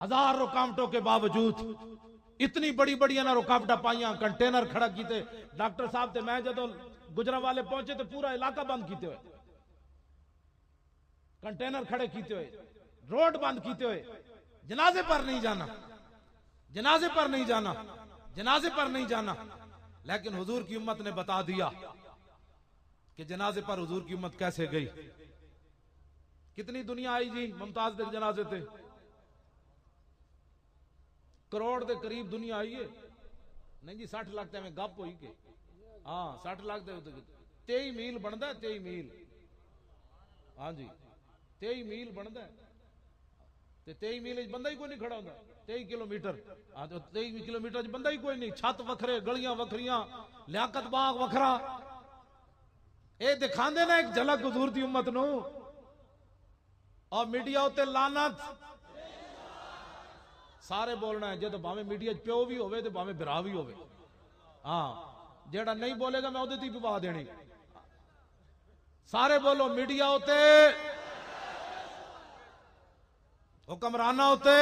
हजार रुकावटों के बावजूद इतनी बड़ी बड़ी ना रुकावट पाइया, कंटेनर खड़ा किते। डॉक्टर साहब ते मैं जो गुजरांवाले पहुंचे तो पूरा इलाका बंद किते हुए, कंटेनर खड़े किते हुए, रोड बंद किते हुए। जनाजे पर नहीं जाना, जनाजे पर नहीं जाना, जनाजे पर नहीं जाना। लेकिन हुजूर की उम्मत ने बता दिया कि जनाजे पर हुजूर की उम्मत कैसे गई। कितनी दुनिया आई जी मुमताज के जनाजे थे, करोड़ के करीब दुनिया आई है। नहीं जी 60 लाख में गप हुई के, हाँ 60 लाख 23 मील बनता है, 23 मील, हाँ जी 23 मील बनता है। 23 मील बंदा ही कोई नहीं खड़ा होता, 23 किलोमीटर, हाँ तो 23 किलोमीटर बंदा ही कोई नहीं। छत वखरे, गलियां वखरियां, लियाकत बाग वखरा। ये दिखाते ना एक झलक हुजूर दी उम्मत नू। और मीडिया उत्ते लानत सारे बोलना है, जो भावे मीडिया प्यो भी होवे तो भावे बिरा भी होवे। हाँ जेड़ा नहीं बोलेगा मैं उहदे ती भी पा देनी। सारे बोलो मीडिया उत्ते, हुक्मराना उत्ते,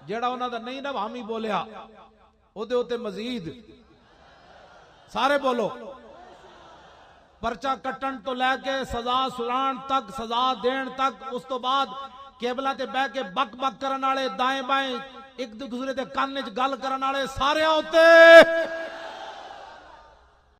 जेड़ा उन्हां दा नहीं ना हामी बोलिया उहदे उत्ते मजीद। सारे बोलो परचा कट्टन तो लैके सजा सुनाण तक, सजा देण तक, उस तो बाद केबला ते बह के बक बक करन वाले, दाएं बाएं एक दूसरे के कान च गल करन वाले सारे उत्ते